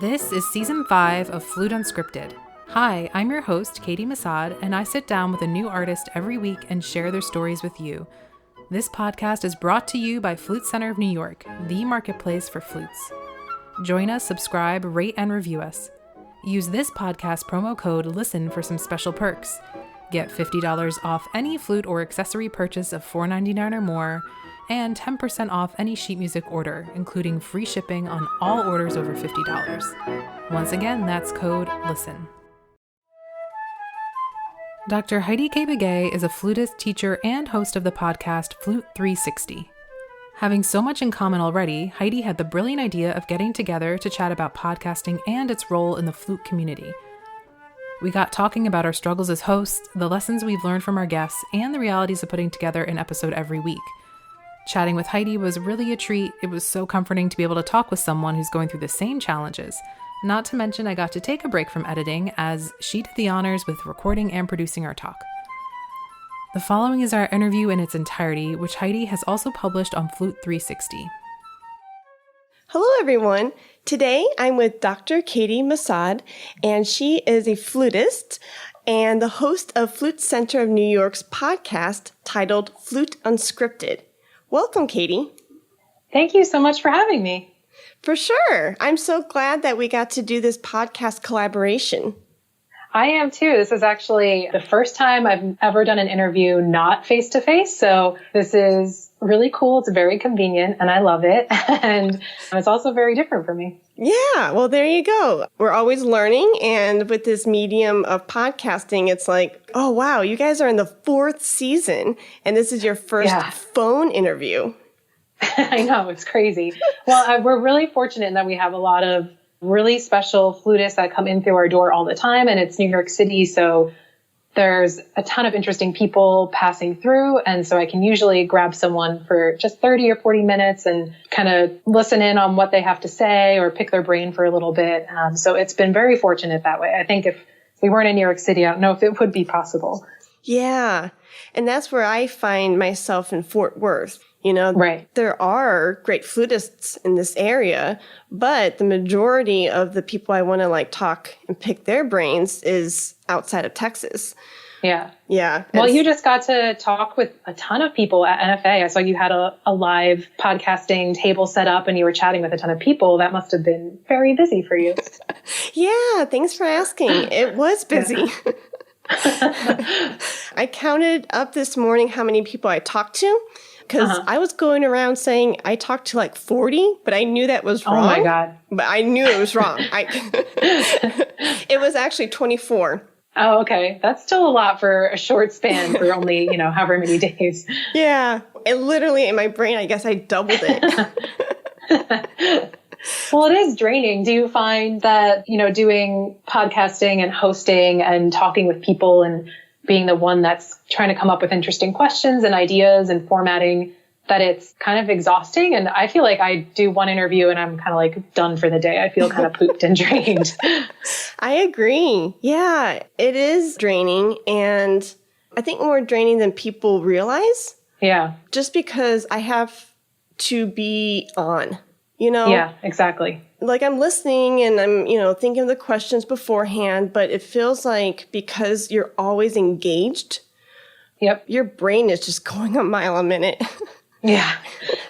This is Season 5 of Flute Unscripted. Hi, I'm your host, Caity Massoud, and I sit down with a new artist every week and share their stories with you. This podcast is brought to you by Flute Center of New York, the marketplace for flutes. Join us, subscribe, rate, and review us. Use this podcast promo code LISTEN for some special perks. Get $50 off any flute or accessory purchase of $4.99 or more, and 10% off any sheet music order, including free shipping on all orders over $50. Once again, that's code LISTEN. Dr. Heidi Kay Begay is a flutist, teacher, and host of the podcast Flute 360. Having so much in common already, Heidi had the brilliant idea of getting together to chat about podcasting and its role in the flute community. We got talking about our struggles as hosts, the lessons we've learned from our guests, and the realities of putting together an episode every week. Chatting with Heidi was really a treat. It was so comforting to be able to talk with someone who's going through the same challenges. Not to mention I got to take a break from editing as she did the honors with recording and producing our talk. The following is our interview in its entirety, which Heidi has also published on Flute 360. Hello, everyone. Today I'm with Dr. Caity Massoud, and she is a flutist and the host of Flute Center of New York's podcast titled Flute Unscripted. Welcome, Caity. Thank you so much for having me. For sure. I'm so glad that we got to do this podcast collaboration. I am too. This is actually the first time I've ever done an interview not face-to-face. So this is really cool. It's very convenient and I love it. And it's also very different for me. Yeah, well, there you go. We're always learning. And with this medium of podcasting, it's like, oh, wow, you guys are in the 4th season. And this is your first phone interview. I know, it's crazy. Well, we're really fortunate in that we have a lot of really special flutists that come in through our door all the time. And it's New York City. So there's a ton of interesting people passing through. And so I can usually grab someone for just 30 or 40 minutes and kind of listen in on what they have to say or pick their brain for a little bit. So it's been very fortunate that way. I think if we weren't in New York City, I don't know if it would be possible. Yeah. And that's where I find myself in Fort Worth. You know, right. There are great flutists in this area, but the majority of the people I want to talk and pick their brains is outside of Texas. Yeah. Yeah. Well, you just got to talk with a ton of people at NFA. I saw you had a live podcasting table set up and you were chatting with a ton of people. That must have been very busy for you. Yeah. Thanks for asking. It was busy. I counted up this morning how many people I talked to. Because I was going around saying I talked to 40, but I knew that was wrong. Oh, my God. But I knew it was wrong. It was actually 24. Oh, okay. That's still a lot for a short span for only, however many days. Yeah. It literally, in my brain, I guess I doubled it. Well, it is draining. Do you find that, doing podcasting and hosting and talking with people and being the one that's trying to come up with interesting questions and ideas and formatting, that it's kind of exhausting? And I feel like I do one interview and I'm kind of done for the day. I feel kind of pooped and drained. I agree. Yeah, it is draining. And I think more draining than people realize. Yeah. Just because I have to be on, Yeah, exactly. I'm listening and I'm, thinking of the questions beforehand, but it feels like because you're always engaged, yep, your brain is just going a mile a minute. Yeah.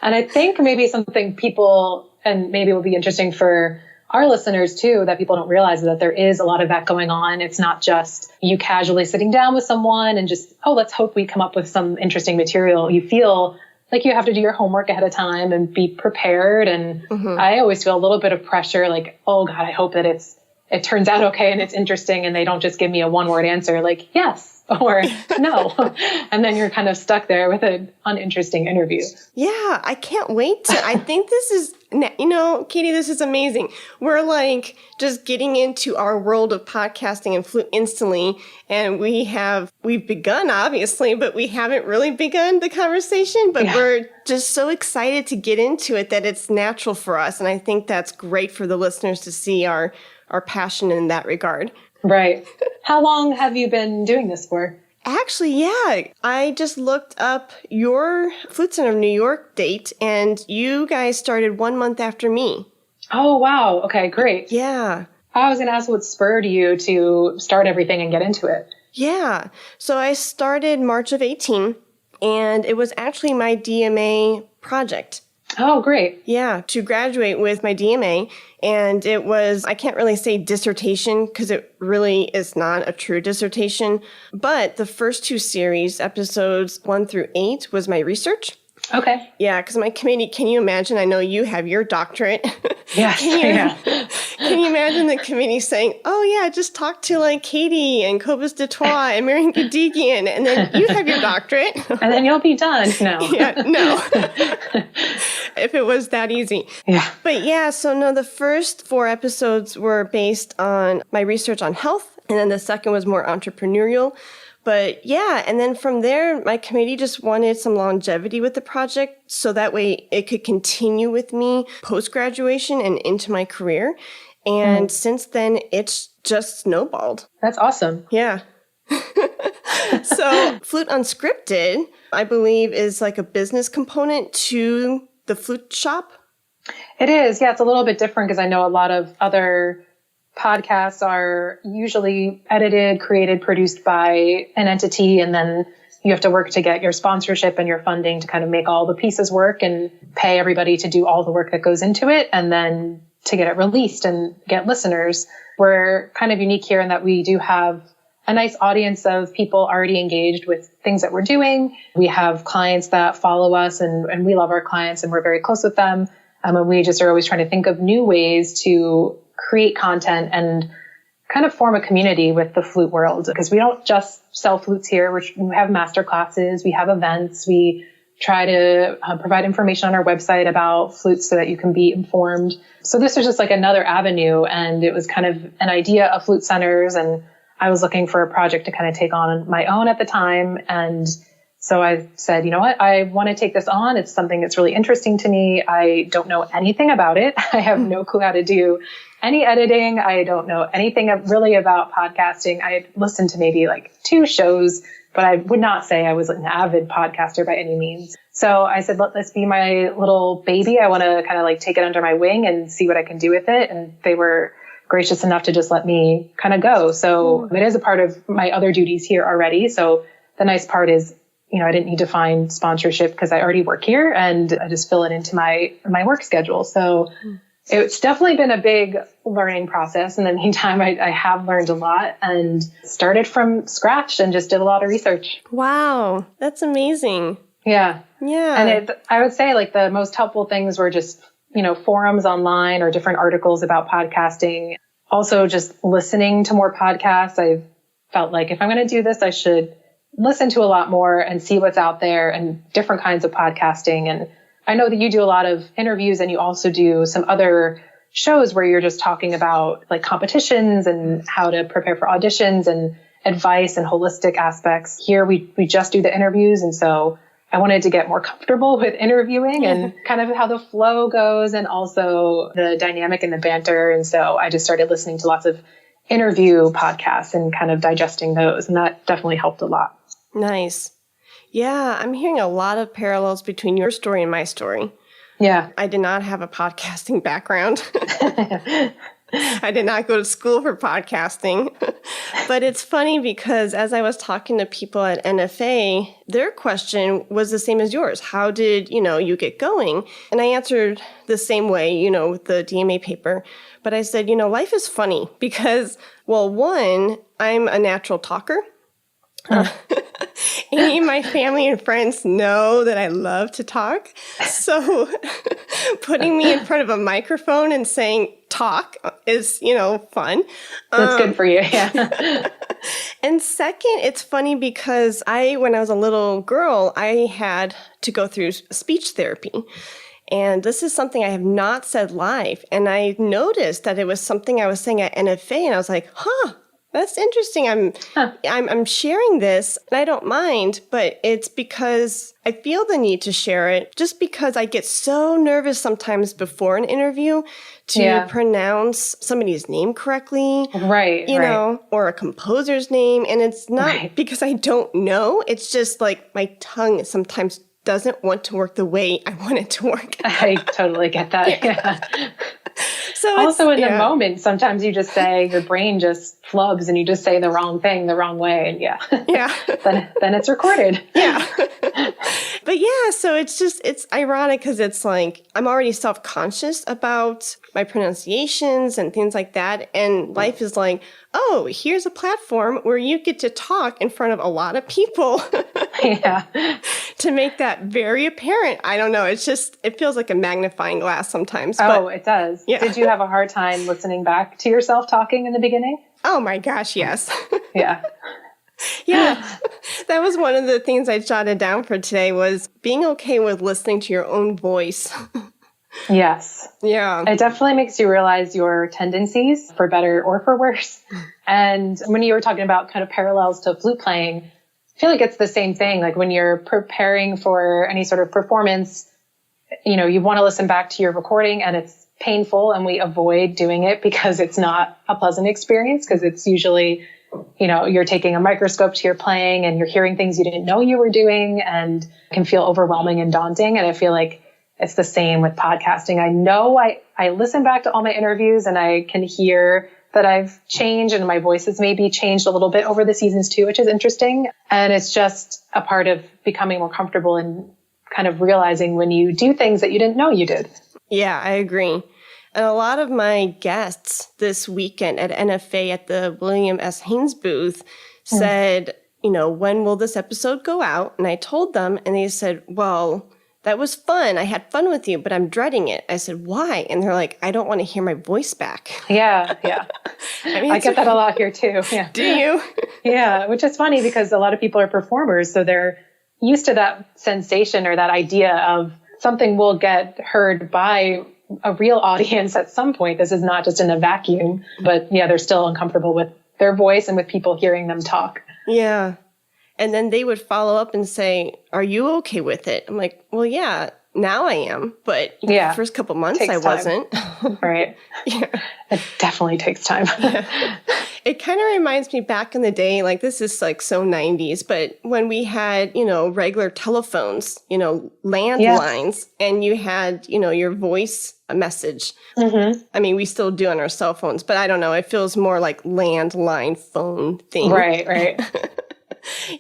And I think maybe something people, and maybe it will be interesting for our listeners too, that people don't realize that there is a lot of that going on. It's not just you casually sitting down with someone and just, let's hope we come up with some interesting material. You feel like you have to do your homework ahead of time and be prepared. And I always feel a little bit of pressure, oh God, I hope that it turns out okay and it's interesting and they don't just give me a one-word answer yes or no. And then you're kind of stuck there with an uninteresting interview. Yeah, I can't wait to. I think this is, Caity, this is amazing. We're just getting into our world of podcasting and flute instantly. And we've begun, obviously, but we haven't really begun the conversation. But we're just so excited to get into it that it's natural for us. And I think that's great for the listeners to see our passion in that regard. Right. How long have you been doing this for? Actually, yeah. I just looked up your Flute Center of New York date, and you guys started 1 month after me. Oh, wow. Okay, great. Yeah. I was going to ask what spurred you to start everything and get into it. Yeah. So I started March of 18, and it was actually my DMA project. Oh, great. Yeah, to graduate with my DMA. And it was, I can't really say dissertation because it really is not a true dissertation. But the first 2 series, episodes 1 through 8, was my research. Okay. Yeah, because my committee, can you imagine? I know you have your doctorate. Yes. Can you imagine the committee saying, oh, yeah, just talk to like Caity and Cobus de Troyes and Marion Gadigian, and then you have your doctorate. And then you'll be done. No. Yeah, no. If it was that easy. Yeah. But yeah, so no, the first 4 episodes were based on my research on health, and then the second was more entrepreneurial. But yeah, and then from there, my committee just wanted some longevity with the project so that way it could continue with me post-graduation and into my career. And since then, it's just snowballed. That's awesome. Yeah. So Flute Unscripted, I believe, is like a business component to the flute shop. It is. Yeah, it's a little bit different because I know a lot of other podcasts are usually edited, created, produced by an entity, and then you have to work to get your sponsorship and your funding to kind of make all the pieces work and pay everybody to do all the work that goes into it, and then to get it released and get listeners. We're kind of unique here in that we do have a nice audience of people already engaged with things that we're doing. We have clients that follow us, and we love our clients and we're very close with them. And we just are always trying to think of new ways to create content and kind of form a community with the flute world, because we don't just sell flutes here. We have master classes, we have events, we try to provide information on our website about flutes so that you can be informed. So this was just like another avenue, and it was kind of an idea of Flute Centers, and I was looking for a project to kind of take on my own at the time. And so I said, you know what, I want to take this on. It's something that's really interesting to me. I don't know anything about it. I have no clue how to do any editing. I don't know anything really about podcasting. I had listened to maybe like 2 shows, but I would not say I was an avid podcaster by any means. So I said, let this be my little baby. I want to kind of like take it under my wing and see what I can do with it. And they were gracious enough to just let me kind of go. So it is a part of my other duties here already. So the nice part is, you know, I didn't need to find sponsorship because I already work here, and I just fill it into my work schedule. So it's definitely been a big learning process. In the meantime, I have learned a lot and started from scratch and just did a lot of research. Wow, that's amazing. Yeah. Yeah. And I would say like the most helpful things were just, you know, forums online or different articles about podcasting. Also just listening to more podcasts. I felt like if I'm going to do this, I should listen to a lot more and see what's out there and different kinds of podcasting. And I know that you do a lot of interviews, and you also do some other shows where you're just talking about like competitions and how to prepare for auditions and advice and holistic aspects. Here we just do the interviews. And so I wanted to get more comfortable with interviewing and kind of how the flow goes and also the dynamic and the banter. And so I just started listening to lots of interview podcasts and kind of digesting those. And that definitely helped a lot. Nice. Yeah, I'm hearing a lot of parallels between your story and my story. Yeah. I did not have a podcasting background. I did not go to school for podcasting. But it's funny because as I was talking to people at NFA, their question was the same as yours. How did, you get going? And I answered the same way, with the DMA paper. But I said, life is funny because, well, one, I'm a natural talker. Any of my family and friends know that I love to talk. So putting me in front of a microphone and saying talk is, fun. That's good for you. Yeah. And second, it's funny because when I was a little girl, I had to go through speech therapy. And this is something I have not said live. And I noticed that it was something I was saying at NFA, and I was like, that's interesting. I'm sharing this, and I don't mind, but it's because I feel the need to share it just because I get so nervous sometimes before an interview to pronounce somebody's name correctly. Right. Or a composer's name. And it's not because I don't know. It's just like my tongue sometimes doesn't want to work the way I want it to work. I totally get that. Yeah. So also in the moment, sometimes you just say, your brain just flubs and you just say the wrong thing the wrong way. And yeah. then it's recorded. Yeah. But yeah, so it's ironic because it's like I'm already self-conscious about my pronunciations and things like that. And life is like, oh, here's a platform where you get to talk in front of a lot of people. Yeah. To make that very apparent. I don't know. It feels like a magnifying glass sometimes. Oh, it does. Yeah. Did you have a hard time listening back to yourself talking in the beginning? Oh my gosh, yes. Yeah. Yeah. That was one of the things I jotted down for today was being okay with listening to your own voice. Yes. Yeah. It definitely makes you realize your tendencies, for better or for worse. And when you were talking about kind of parallels to flute playing, I feel like it's the same thing. Like when you're preparing for any sort of performance, you want to listen back to your recording and it's painful and we avoid doing it because it's not a pleasant experience because it's usually, you're taking a microscope to your playing and you're hearing things you didn't know you were doing and it can feel overwhelming and daunting. And I feel like it's the same with podcasting. I know I listen back to all my interviews and I can hear that I've changed and my voice has maybe changed a little bit over the seasons too, which is interesting. And it's just a part of becoming more comfortable and kind of realizing when you do things that you didn't know you did. Yeah, I agree. And a lot of my guests this weekend at NFA at the William S. Haynes booth said, when will this episode go out? And I told them and they said, well, that was fun. I had fun with you, but I'm dreading it. I said, why? And they're like, I don't want to hear my voice back. Yeah. I get that a lot here too. Yeah. Do you? Yeah, which is funny because a lot of people are performers, so they're used to that sensation or that idea of something will get heard by a real audience at some point. This is not just in a vacuum, but yeah, they're still uncomfortable with their voice and with people hearing them talk. Yeah. And then they would follow up and say, are you okay with it? I'm like, well, yeah, now I am. But the first couple months I wasn't. Right. Yeah. It definitely takes time. Yeah. It kind of reminds me back in the day, like this is like so 90s, but when we had, regular telephones, landlines, and you had, your voice message. Mm-hmm. I mean, we still do on our cell phones, but I don't know. It feels more like landline phone thing. Right.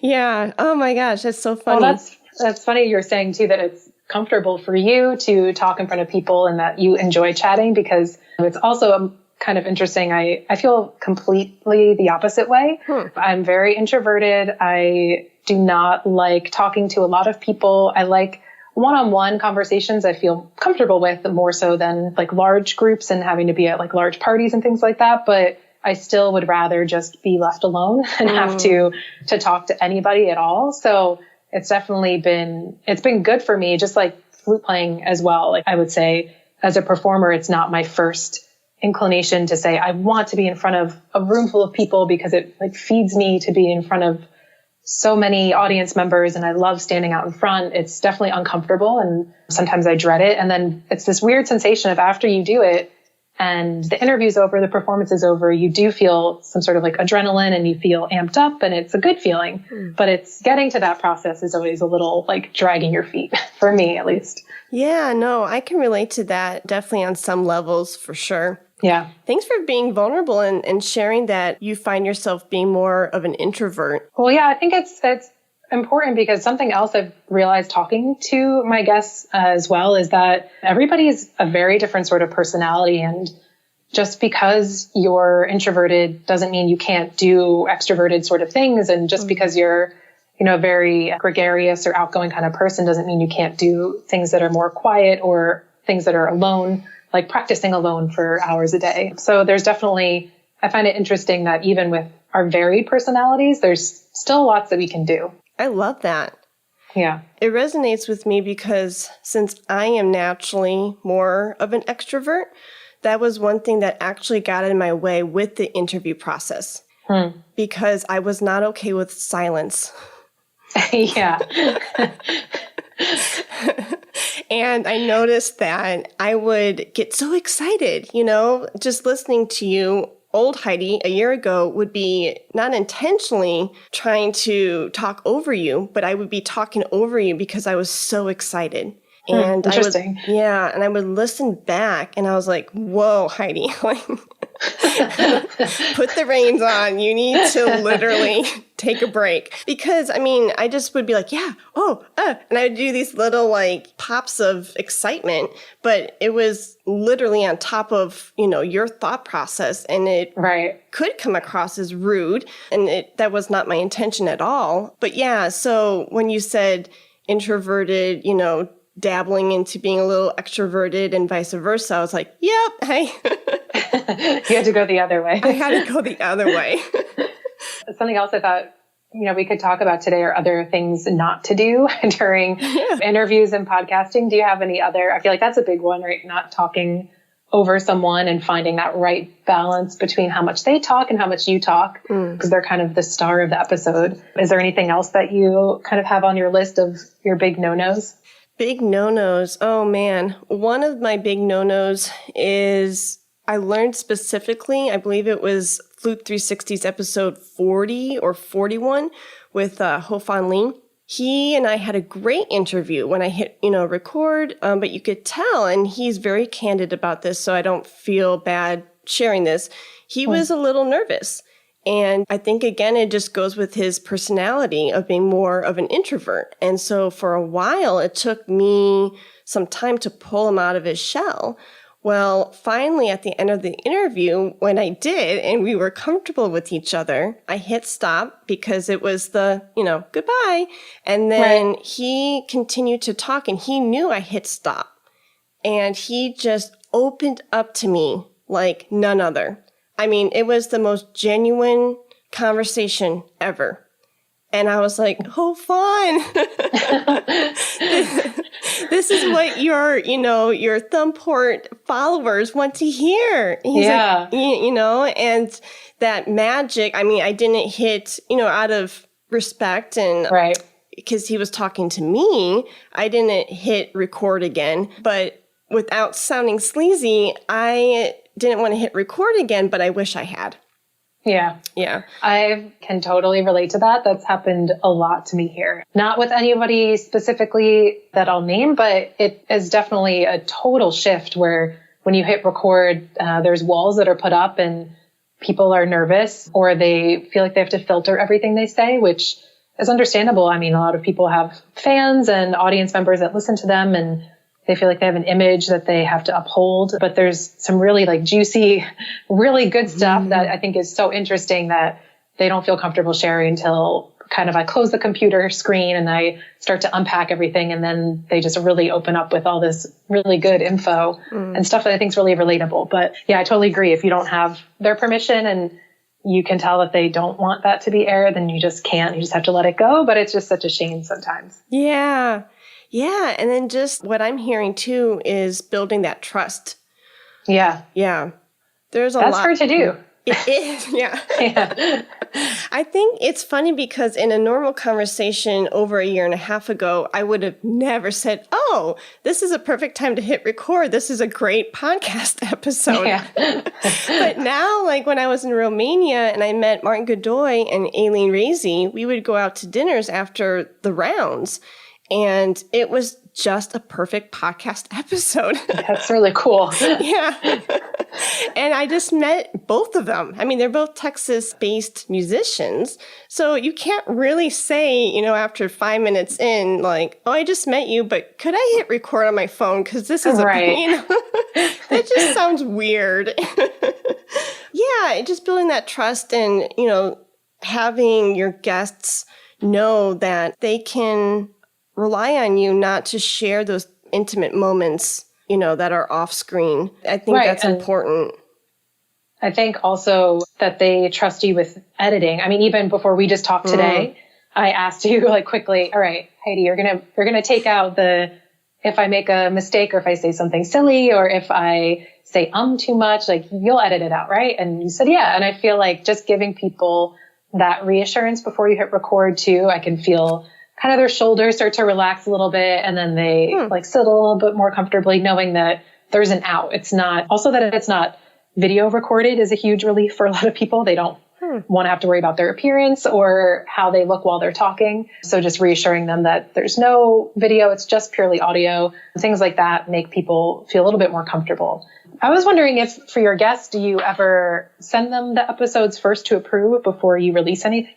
Yeah. Oh my gosh. That's so funny. Well, that's funny. You're saying too, that it's comfortable for you to talk in front of people and that you enjoy chatting because it's also kind of interesting. I feel completely the opposite way. I'm very introverted. I do not like talking to a lot of people. I like one-on-one conversations I feel comfortable with more so than like large groups and having to be at like large parties and things like that. But I still would rather just be left alone and have to talk to anybody at all. So it's definitely been good for me, just like flute playing as well. Like I would say as a performer, it's not my first inclination to say, I want to be in front of a room full of people because it like feeds me to be in front of so many audience members. And I love standing out in front. It's definitely uncomfortable. And sometimes I dread it. And then it's this weird sensation of after you do it, and the interview's over, the performance is over, you do feel some sort of like adrenaline and you feel amped up and it's a good feeling. But it's getting to that process is always a little like dragging your feet, for me at least. Yeah, no, I can relate to that definitely on some levels for sure. Yeah. Thanks for being vulnerable and sharing that you find yourself being more of an introvert. Well, yeah, I think it's important because something else I've realized talking to my guests as well is that everybody is a very different sort of personality. And just because you're introverted doesn't mean you can't do extroverted sort of things. And just because you're, a very gregarious or outgoing kind of person doesn't mean you can't do things that are more quiet or things that are alone, like practicing alone for hours a day. So there's definitely, I find it interesting that even with our varied personalities, there's still lots that we can do. I love that. Yeah. It resonates with me because since I am naturally more of an extrovert, that was one thing that actually got in my way with the interview process because I was not okay with silence. Yeah. And I noticed that I would get so excited, just listening to you. Old Heidi a year ago would be not intentionally trying to talk over you, but I would be talking over you because I was so excited. And Interesting. and I would listen back and I was like, whoa, Heidi, like, put the reins on. You need to literally take a break. Because, I mean, I just would be like, and I would do these little like pops of excitement, but it was literally on top of, your thought process, and it could come across as rude, and that was not my intention at all. But yeah, so when you said introverted, dabbling into being a little extroverted and vice versa, I was like, yep, hey. You had to go the other way. I had to go the other way. Something else I thought, we could talk about today are other things not to do during interviews and podcasting. Do you have any other? I feel like that's a big one, right? Not talking over someone and finding that right balance between how much they talk and how much you talk, because they're kind of the star of the episode. Is there anything else that you kind of have on your list of your big no-nos? Big no-nos. Oh man. One of my big no-nos is I learned specifically, I believe it was Flute 360's episode 40 or 41 with Ho Fan Lee. He and I had a great interview when I hit, record, but you could tell, and he's very candid about this, so I don't feel bad sharing this. He was a little nervous. And I think, again, it just goes with his personality of being more of an introvert. And so for a while, it took me some time to pull him out of his shell. Well, finally, at the end of the interview, when I did, and we were comfortable with each other, I hit stop because it was the, goodbye. And then he continued to talk, and he knew I hit stop. And he just opened up to me like none other. I mean, it was the most genuine conversation ever. And I was like, oh, fun. This is what your Thumbport followers want to hear. He's like, and that magic. I mean, I didn't hit, out of respect and because he was talking to me, I didn't hit record again. But without sounding sleazy, I didn't want to hit record again, but I wish I had. Yeah. Yeah. I can totally relate to that. That's happened a lot to me here. Not with anybody specifically that I'll name, but it is definitely a total shift where when you hit record, there's walls that are put up and people are nervous or they feel like they have to filter everything they say, which is understandable. I mean, a lot of people have fans and audience members that listen to them and they feel like they have an image that they have to uphold, but there's some really like juicy, really good stuff that I think is so interesting that they don't feel comfortable sharing until kind of I close the computer screen and I start to unpack everything. And then they just really open up with all this really good info and stuff that I think is really relatable. But yeah, I totally agree. If you don't have their permission and you can tell that they don't want that to be aired, then you just can't. You just have to let it go. But it's just such a shame sometimes. Yeah. Yeah. And then just what I'm hearing too is building that trust. Yeah. Yeah. There's a lot. That's hard to do. It is. Yeah. Yeah. I think it's funny because in a normal conversation over a year and a half ago, I would have never said, oh, this is a perfect time to hit record. This is a great podcast episode. Yeah. But now, like when I was in Romania and I met Martin Godoy and Aileen Razy, we would go out to dinners after the rounds. And it was just a perfect podcast episode. That's really cool. Yeah. And I just met both of them. I mean, they're both Texas-based musicians. So you can't really say, after 5 minutes in, like, oh, I just met you, but could I hit record on my phone? Because this is that just sounds weird. Yeah, just building that trust and, having your guests know that they can rely on you not to share those intimate moments, that are off screen. I think that's important. I think also that they trust you with editing. I mean, even before we just talked today, I asked you like quickly, all right, Heidi, you're going to take out if I make a mistake or if I say something silly or if I say too much, like you'll edit it out, right? And you said, yeah. And I feel like just giving people that reassurance before you hit record too, I can feel kind of their shoulders start to relax a little bit. And then they like sit a little bit more comfortably knowing that there's an out. It's not also that it's not video recorded is a huge relief for a lot of people. They don't want to have to worry about their appearance or how they look while they're talking. So just reassuring them that there's no video, it's just purely audio. Things like that make people feel a little bit more comfortable. I was wondering if for your guests, do you ever send them the episodes first to approve before you release anything?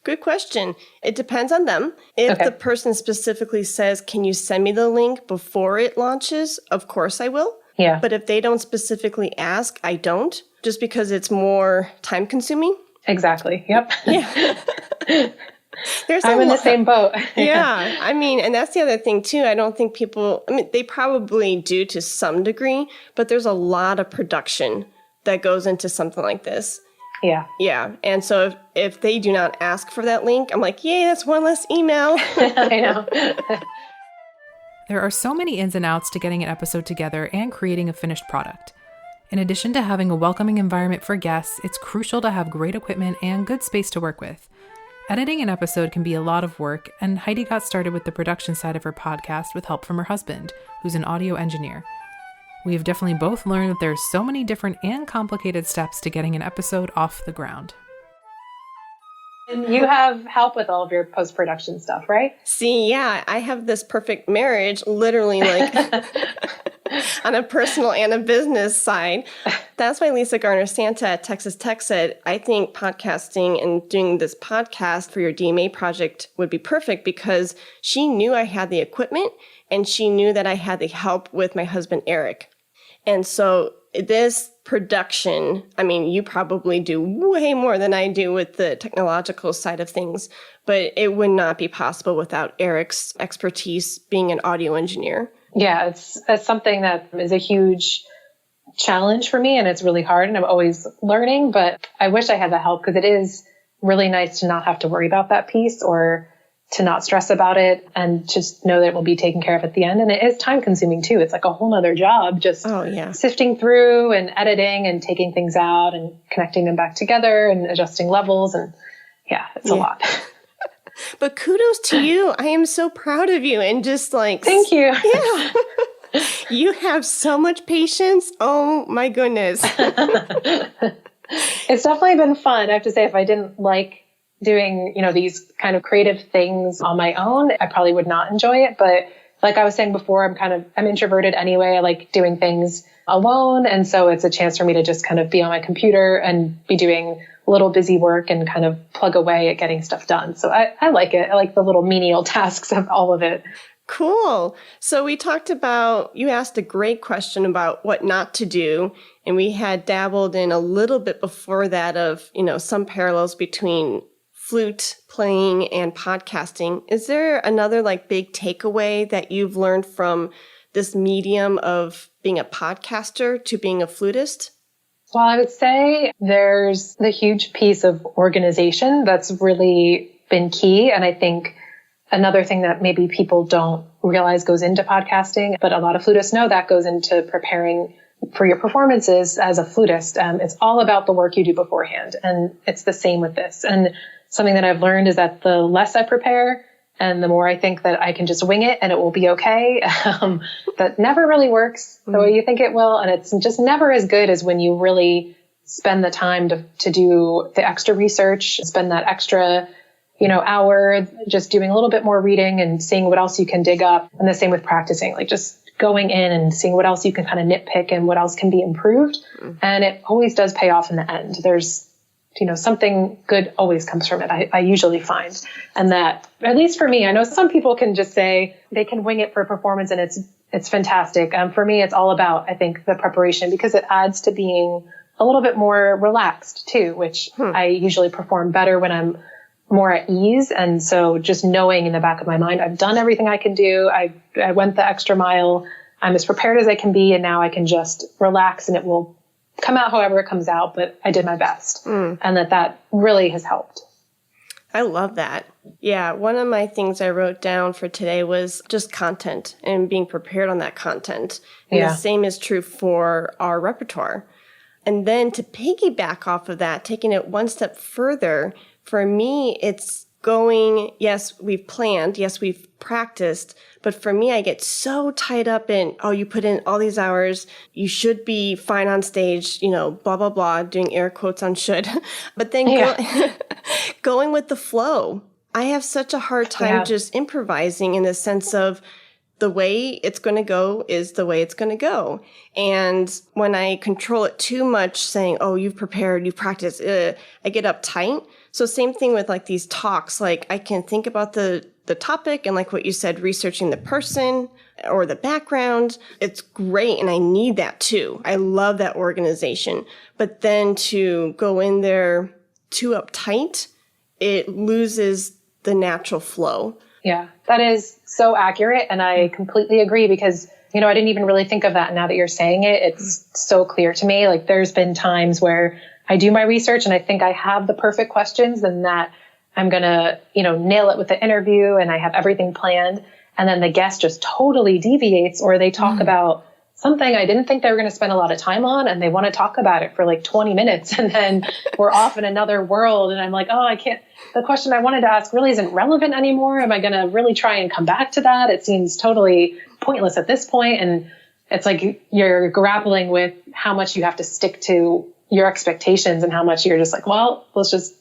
Good question. It depends on them. If the person specifically says, can you send me the link before it launches? Of course I will. Yeah. But if they don't specifically ask, I don't, just because it's more time consuming. Exactly. Yep. Yeah. I'm in the same boat. Yeah. I mean, and that's the other thing too. I don't think people, they probably do to some degree, but there's a lot of production that goes into something like this. Yeah. Yeah. And so if they do not ask for that link, I'm like, yay, that's one less email. I know. There are so many ins and outs to getting an episode together and creating a finished product. In addition to having a welcoming environment for guests, it's crucial to have great equipment and good space to work with. Editing an episode can be a lot of work, and Heidi got started with the production side of her podcast with help from her husband, who's an audio engineer. We have definitely both learned that there's so many different and complicated steps to getting an episode off the ground. And you have help with all of your post-production stuff, right? See, yeah, I have this perfect marriage, literally like on a personal and a business side. That's why Lisa Garner-Santa at Texas Tech said, I think podcasting and doing this podcast for your DMA project would be perfect, because she knew I had the equipment and she knew that I had the help with my husband, Eric. And so this production, I mean, you probably do way more than I do with the technological side of things, but it would not be possible without Eric's expertise being an audio engineer. Yeah, it's something that is a huge challenge for me, and it's really hard, and I'm always learning, but I wish I had the help, because it is really nice to not have to worry about that piece or to not stress about it and just know that it will be taken care of at the end. And it is time consuming too. It's like a whole nother job, just sifting through and editing and taking things out and connecting them back together and adjusting levels. And yeah, it's a lot. But kudos to you. I am so proud of you. And just like, thank you. Yeah. You have so much patience. Oh my goodness. It's definitely been fun. I have to say, if I didn't like doing, these kind of creative things on my own, I probably would not enjoy it. But like I was saying before, I'm introverted anyway. I like doing things alone. And so it's a chance for me to just kind of be on my computer and be doing a little busy work and kind of plug away at getting stuff done. So I like it. I like the little menial tasks of all of it. Cool. So we talked about, you asked a great question about what not to do. And we had dabbled in a little bit before that of, some parallels between flute playing and podcasting. Is there another big takeaway that you've learned from this medium of being a podcaster to being a flutist? Well, I would say there's the huge piece of organization that's really been key. And I think another thing that maybe people don't realize goes into podcasting, but a lot of flutists know that goes into preparing for your performances as a flutist. It's all about the work you do beforehand. And it's the same with this. And something that I've learned is that the less I prepare and the more I think that I can just wing it and it will be okay, that never really works the way you think it will. And it's just never as good as when you really spend the time to do the extra research, spend that extra, hour just doing a little bit more reading and seeing what else you can dig up. And the same with practicing, just going in and seeing what else you can kind of nitpick and what else can be improved. And it always does pay off in the end. There's something good always comes from it, I usually find. And that, at least for me, I know some people can just say they can wing it for a performance and it's fantastic. For me, it's all about, I think, the preparation, because it adds to being a little bit more relaxed too, which I usually perform better when I'm more at ease. And so just knowing in the back of my mind, I've done everything I can do. I went the extra mile. I'm as prepared as I can be. And now I can just relax and it will come out however it comes out, but I did my best. And that really has helped. I love that. Yeah. One of my things I wrote down for today was just content and being prepared on that content. And the same is true for our repertoire. And then to piggyback off of that, taking it one step further, for me, it's going, yes, we've planned, yes, we've practiced, but for me, I get so tied up in, oh, you put in all these hours, you should be fine on stage, blah, blah, blah, doing air quotes on should. But then going with the flow. I have such a hard time just improvising in the sense of the way it's going to go is the way it's going to go. And when I control it too much, saying, oh, you've prepared, you've practiced, I get uptight. So same thing with like these talks, like I can think about the topic and like what you said, researching the person or the background. It's great. And I need that too. I love that organization. But then to go in there too uptight, it loses the natural flow. Yeah, that is so accurate. And I completely agree because, I didn't even really think of that. Now that you're saying it, it's so clear to me. Like there's been times where I do my research and I think I have the perfect questions and that I'm going to, nail it with the interview and I have everything planned. And then the guest just totally deviates or they talk about something I didn't think they were going to spend a lot of time on. And they want to talk about it for like 20 minutes. And then we're off in another world. And I'm like, oh, I can't, the question I wanted to ask really isn't relevant anymore. Am I going to really try and come back to that? It seems totally pointless at this point. And it's like you're grappling with how much you have to stick to your expectations and how much you're just like, well, let's just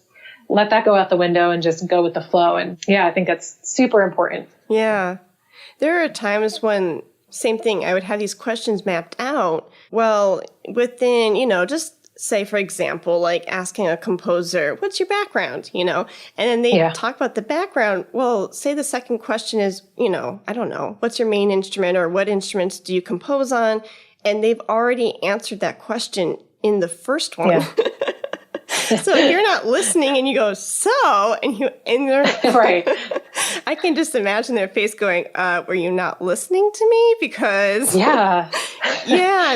let that go out the window and just go with the flow. And yeah, I think that's super important. Yeah. There are times when, same thing, I would have these questions mapped out. Well, within, just say, for example, like asking a composer, what's your background, and then they talk about the background. Well, say the second question is, I don't know, what's your main instrument or what instruments do you compose on? And they've already answered that question in the first one. Yeah. So if you're not listening and you go, and they're right. I can just imagine their face going, were you not listening to me? Because yeah.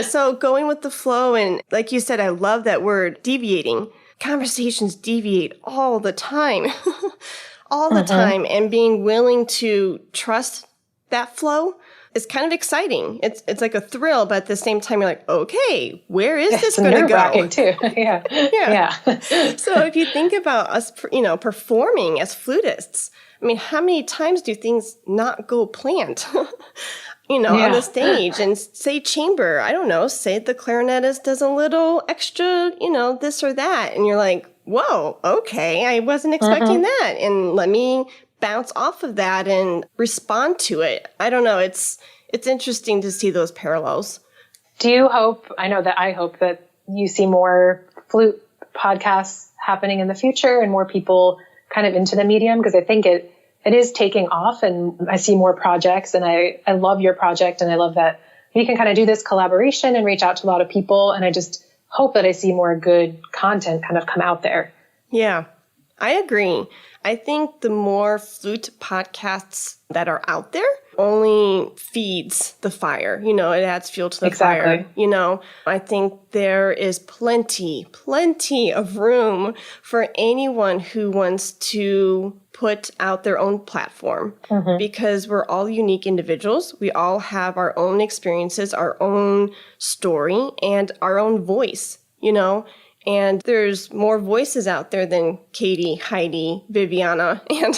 So going with the flow. And like you said, I love that word, deviating. Conversations deviate all the time, all the time. And being willing to trust that flow is kind of exciting. It's like a thrill, but at the same time, you're like, okay, where is this going to go? Too. Yeah. So if you think about us, performing as flutists, I mean, how many times do things not go planned? On the stage, and say chamber, I don't know, say the clarinetist does a little extra, this or that, and you're like, whoa, okay, I wasn't expecting that, and let me bounce off of that and respond to it. I don't know. It's interesting to see those parallels. Do you hope, I hope that you see more flute podcasts happening in the future and more people kind of into the medium? Because I think it is taking off and I see more projects and I love your project and I love that you can kind of do this collaboration and reach out to a lot of people. And I just hope that I see more good content kind of come out there. Yeah, I agree. I think the more flute podcasts that are out there only feeds the fire. It adds fuel to the fire. I think there is plenty of room for anyone who wants to put out their own platform because we're all unique individuals. We all have our own experiences, our own story, and our own voice, And there's more voices out there than Caity, Heidi, Viviana, and,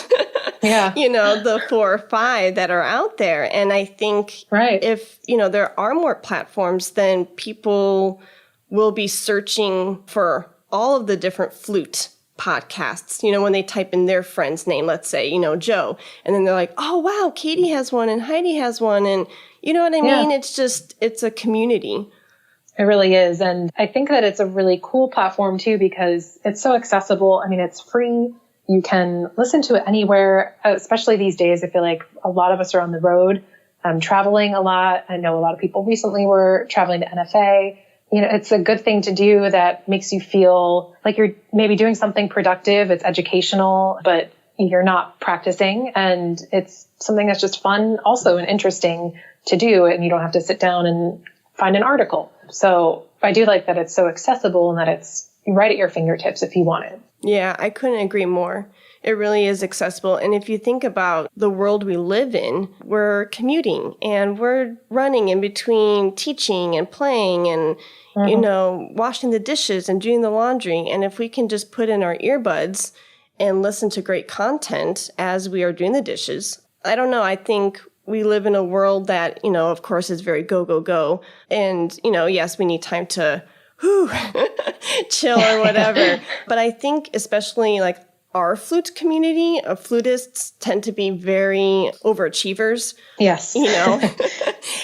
the 4 or 5 that are out there. And I think if, there are more platforms, then people will be searching for all of the different flute podcasts, when they type in their friend's name, let's say, Joe, and then they're like, oh, wow, Caity has one and Heidi has one. And you know what I mean? It's a community. It really is. And I think that it's a really cool platform too, because it's so accessible. I mean, it's free. You can listen to it anywhere, especially these days. I feel like a lot of us are on the road, traveling a lot. I know a lot of people recently were traveling to NFA. It's a good thing to do that makes you feel like you're maybe doing something productive. It's educational, but you're not practicing. And it's something that's just fun also and interesting to do. And you don't have to sit down and find an article. So I do like that it's so accessible and that it's right at your fingertips if you want it. Yeah, I couldn't agree more. It really is accessible. And if you think about the world we live in, we're commuting and we're running in between teaching and playing and, washing the dishes and doing the laundry. And if we can just put in our earbuds and listen to great content as we are doing the dishes. I don't know. I think we live in a world that, of course, is very go, go, go. And, yes, we need time to chill or whatever. But I think especially like our flute community of flutists tend to be very overachievers. Yes.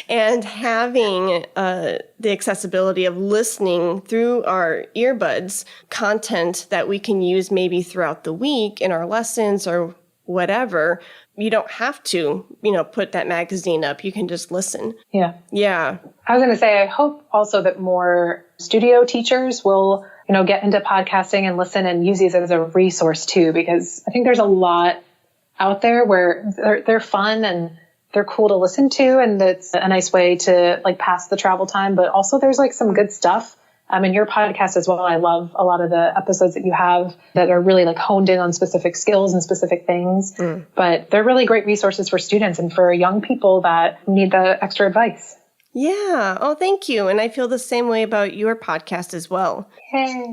And having the accessibility of listening through our earbuds content that we can use maybe throughout the week in our lessons or whatever. You don't have to, put that magazine up. You can just listen. Yeah. Yeah. I was going to say, I hope also that more studio teachers will, get into podcasting and listen and use these as a resource too, because I think there's a lot out there where they're fun and they're cool to listen to. And it's a nice way to like pass the travel time, but also there's like some good stuff. In your podcast as well. I love a lot of the episodes that you have that are really like honed in on specific skills and specific things, but they're really great resources for students and for young people that need the extra advice. Yeah. Oh, thank you. And I feel the same way about your podcast as well. Hey.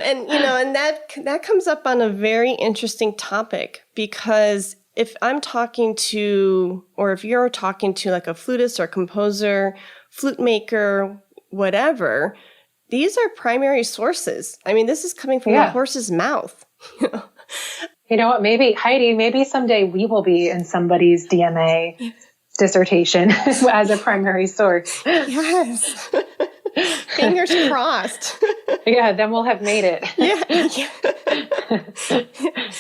And, and that comes up on a very interesting topic, because if I'm talking to, or if you're talking to like a flutist or composer, flute maker, whatever, these are primary sources. I mean, this is coming from the horse's mouth. You know what? Maybe someday we will be in somebody's DMA dissertation as a primary source. Yes. Fingers crossed. Yeah, then we'll have made it. Yeah.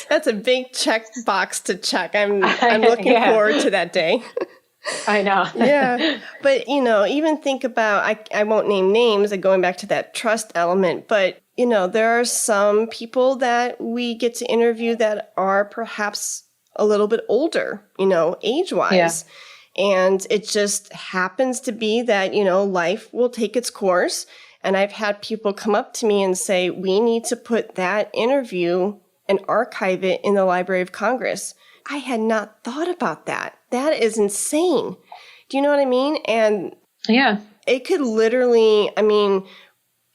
That's a big check box to check. I'm looking forward to that day. I know. Yeah. But, even think about, I won't name names, going back to that trust element, but, there are some people that we get to interview that are perhaps a little bit older, age-wise. Yeah. And it just happens to be that, life will take its course. And I've had people come up to me and say, we need to put that interview and archive it in the Library of Congress. I had not thought about that. That is insane. Do you know what I mean? And yeah, it could literally,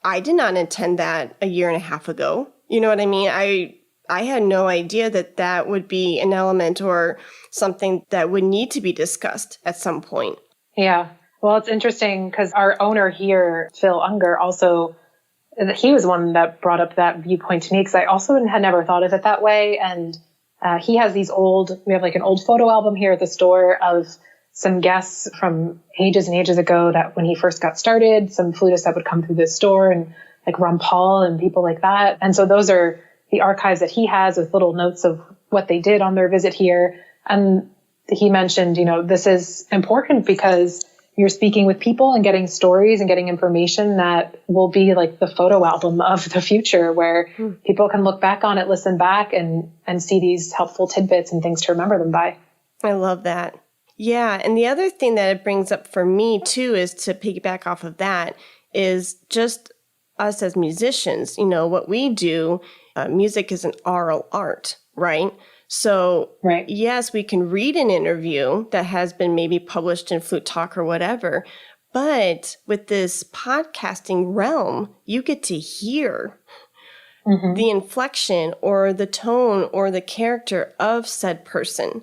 I did not intend that a year and a half ago. You know what I mean? I had no idea that would be an element or something that would need to be discussed at some point. Yeah. Well, it's interesting because our owner here, Phil Unger, also, he was one that brought up that viewpoint to me, because I also had never thought of it that way. And he has we have like an old photo album here at the store of some guests from ages and ages ago that when he first got started, some flutists that would come through this store, and like Ron Paul and people like that. And so those are the archives that he has with little notes of what they did on their visit here. And he mentioned, this is important because you're speaking with people and getting stories and getting information that will be like the photo album of the future, where people can look back on it, listen back, and see these helpful tidbits and things to remember them by. I love that. Yeah. And the other thing that it brings up for me too, is to piggyback off of that, is just us as musicians, what we do. Music is an oral art, right? So yes, we can read an interview that has been maybe published in Flute Talk or whatever, but with this podcasting realm, you get to hear the inflection or the tone or the character of said person.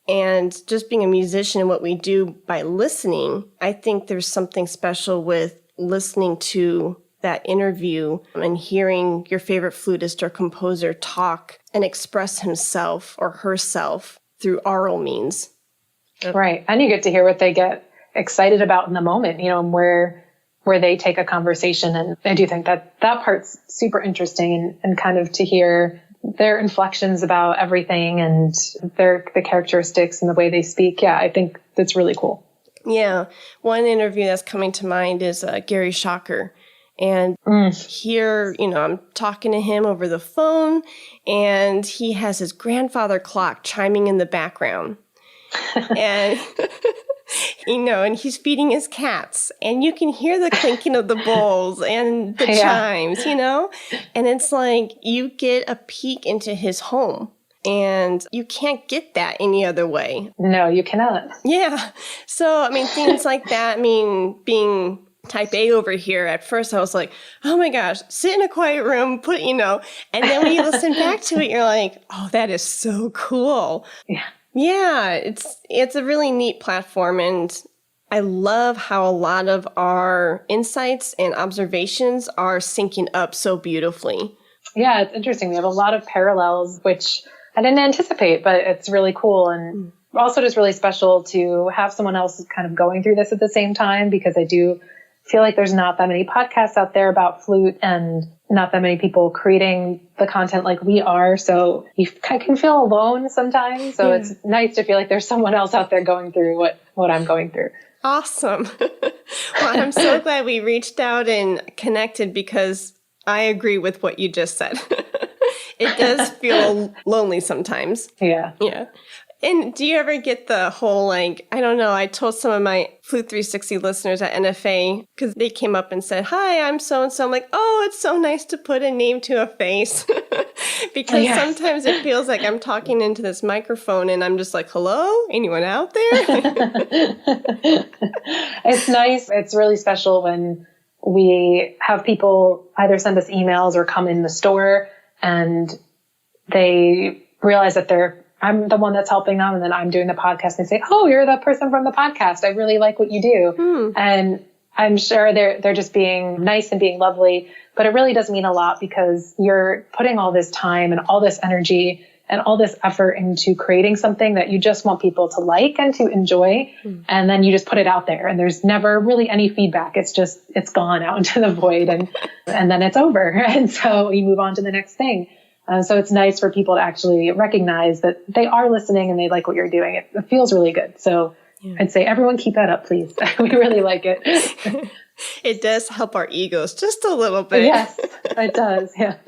And just being a musician and what we do by listening, I think there's something special with listening to that interview and hearing your favorite flutist or composer talk and express himself or herself through oral means. Right. And you get to hear what they get excited about in the moment, and where they take a conversation. And I do think that part's super interesting, and kind of to hear their inflections about everything and the characteristics and the way they speak. Yeah, I think that's really cool. Yeah. One interview that's coming to mind is Gary Shocker. And here, I'm talking to him over the phone, and he has his grandfather clock chiming in the background. And, and he's feeding his cats, and you can hear the clinking of the bowls and the chimes, and it's like you get a peek into his home. And you can't get that any other way. No, you cannot. Yeah. So, things like that, being type A over here. At first I was like, oh my gosh, sit in a quiet room, and then when you listen back to it, you're like, oh, that is so cool. Yeah. Yeah, it's a really neat platform, and I love how a lot of our insights and observations are syncing up so beautifully. Yeah, it's interesting. We have a lot of parallels, which I didn't anticipate, but it's really cool. And also just really special to have someone else kind of going through this at the same time, because I do feel like there's not that many podcasts out there about flute and not that many people creating the content like we are. So you can feel alone sometimes. So It's nice to feel like there's someone else out there going through what I'm going through. Awesome. Well, I'm so glad we reached out and connected, because I agree with what you just said. It does feel lonely sometimes. Yeah. Yeah. And do you ever get the whole, like, I don't know, I told some of my Flute 360 listeners at NFA, because they came up and said, hi, I'm so-and-so. I'm like, oh, it's so nice to put a name to a face. Because sometimes it feels like I'm talking into this microphone and I'm just like, hello, anyone out there? It's nice. It's really special when we have people either send us emails or come in the store and they realize that I'm the one that's helping them, and then I'm doing the podcast, and they say, oh, you're the person from the podcast. I really like what you do. And I'm sure they're just being nice and being lovely, but it really does mean a lot, because you're putting all this time and all this energy and all this effort into creating something that you just want people to like and to enjoy. And then you just put it out there, and there's never really any feedback. It's gone out into the void, and then it's over. And so you move on to the next thing. So it's nice for people to actually recognize that they are listening and they like what you're doing. It feels really good. So I'd say everyone keep that up, please. We really like it. It does help our egos just a little bit. Yes, it does. Yeah.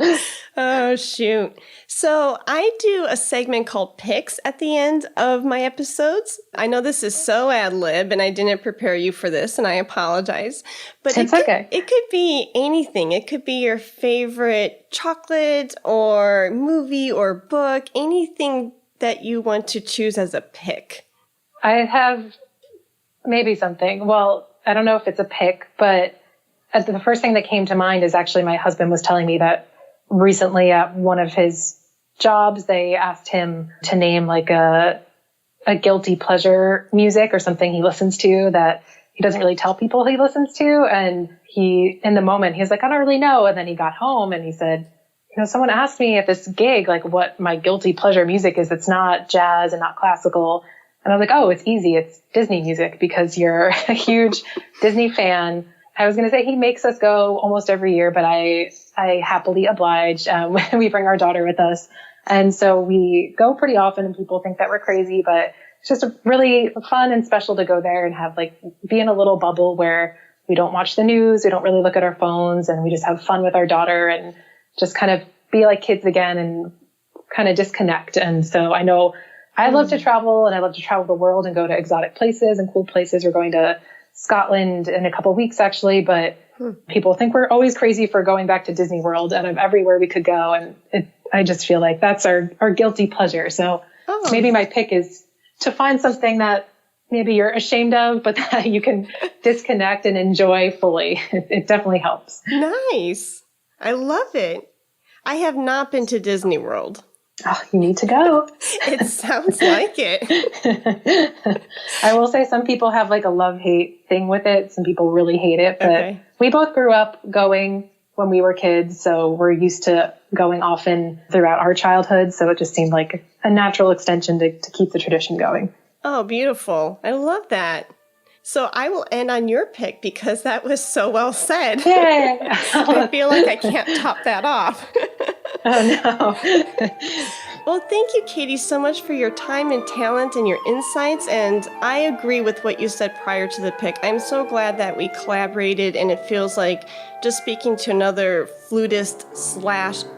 Oh, shoot. So I do a segment called Picks at the end of my episodes. I know this is so ad lib and I didn't prepare you for this, and I apologize. But it's okay. It could be anything. It could be your favorite chocolate or movie or book, anything that you want to choose as a pick. I have maybe something. Well, I don't know if it's a pick, but the first thing that came to mind is actually my husband was telling me that recently at one of his jobs, they asked him to name like a guilty pleasure music or something he listens to that he doesn't really tell people he listens to. And in the moment, he was like, I don't really know. And then he got home and he said, someone asked me at this gig, like what my guilty pleasure music is. It's not jazz and not classical. And I was like, oh, it's easy. It's Disney music, because you're a huge Disney fan. I was going to say he makes us go almost every year, but I happily oblige when we bring our daughter with us. And so we go pretty often, and people think that we're crazy, but it's just really fun and special to go there and have be in a little bubble where we don't watch the news. We don't really look at our phones, and we just have fun with our daughter and just kind of be like kids again and kind of disconnect. And so I know I love to travel, and I love to travel the world and go to exotic places and cool places. We're going to Scotland in a couple of weeks, actually, but people think we're always crazy for going back to Disney World out of everywhere we could go. And I just feel like that's our guilty pleasure. So maybe my pick is to find something that maybe you're ashamed of, but that you can disconnect and enjoy fully. It definitely helps. Nice. I love it. I have not been to Disney World. Oh, you need to go. It sounds like it. I will say some people have a love-hate thing with it. Some people really hate it, but we both grew up going when we were kids. So we're used to going often throughout our childhood. So it just seemed like a natural extension to keep the tradition going. Oh, beautiful. I love that. So I will end on your pick, because that was so well said. Yay. I feel like I can't top that off. Oh, no. Well, thank you, Caity, so much for your time and talent and your insights. And I agree with what you said prior to the pick. I'm so glad that we collaborated, and it feels like just speaking to another flutist /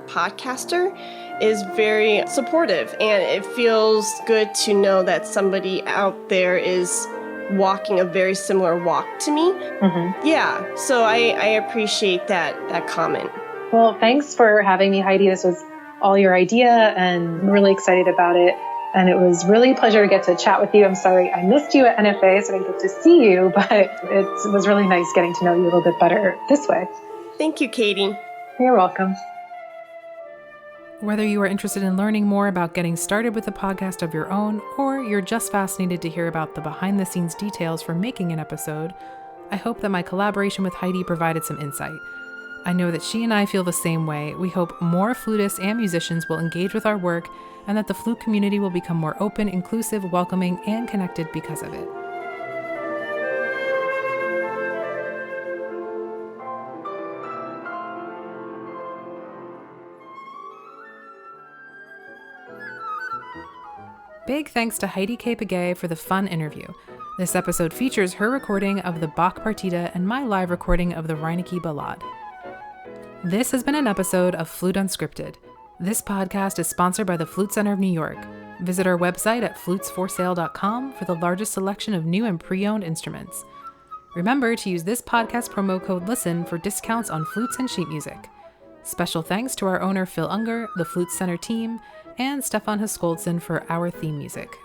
podcaster is very supportive. And it feels good to know that somebody out there is walking a very similar walk to me. Mm-hmm. Yeah. So I appreciate that comment. Well, thanks for having me, Heidi. This was all your idea, and I'm really excited about it. And it was really a pleasure to get to chat with you. I'm sorry I missed you at NFA, so I didn't get to see you, but it was really nice getting to know you a little bit better this way. Thank you, Caity. You're welcome. Whether you are interested in learning more about getting started with a podcast of your own, or you're just fascinated to hear about the behind-the-scenes details for making an episode, I hope that my collaboration with Heidi provided some insight. I know that she and I feel the same way. We hope more flutists and musicians will engage with our work, and that the flute community will become more open, inclusive, welcoming, and connected because of it. Big thanks to Heidi Kay Begay for the fun interview. This episode features her recording of the Bach Partita and my live recording of the Reinecke Ballade. This has been an episode of Flute Unscripted. This podcast is sponsored by the Flute Center of New York. Visit our website at flutesforsale.com for the largest selection of new and pre-owned instruments. Remember to use this podcast promo code LISTEN for discounts on flutes and sheet music. Special thanks to our owner Phil Unger, the Flute Center team, and Stefan Huskoldson for our theme music.